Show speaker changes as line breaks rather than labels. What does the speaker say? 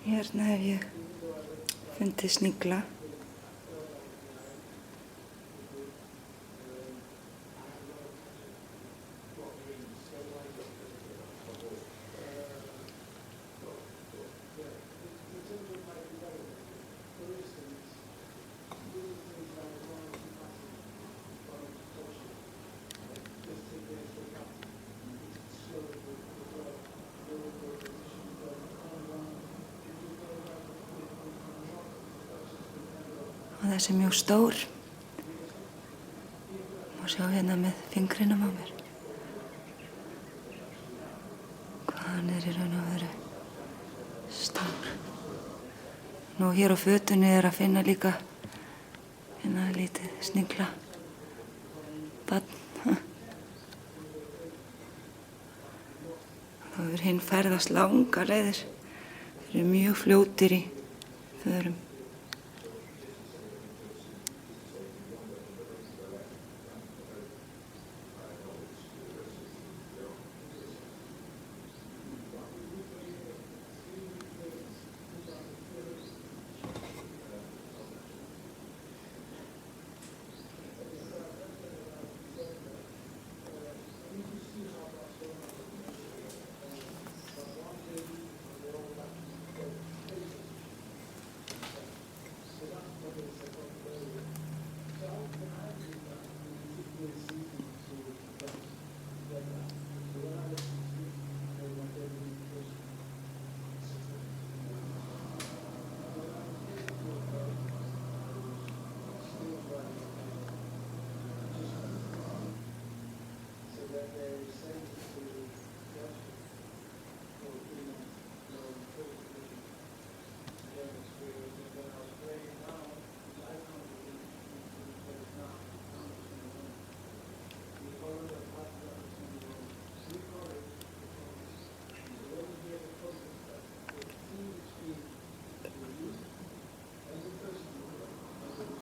Hérna hef ég fundið snigla. Og þessi er mjög stór. Má sjá hérna með fingrinum á mér. Hvað hann er í raun og veru stór. Nú hér á fötunni er að finna líka hérna lítið snigla. Barn. Þá hefur hinn ferðast langar leiðir. Þeir eru mjög fljótir í förum.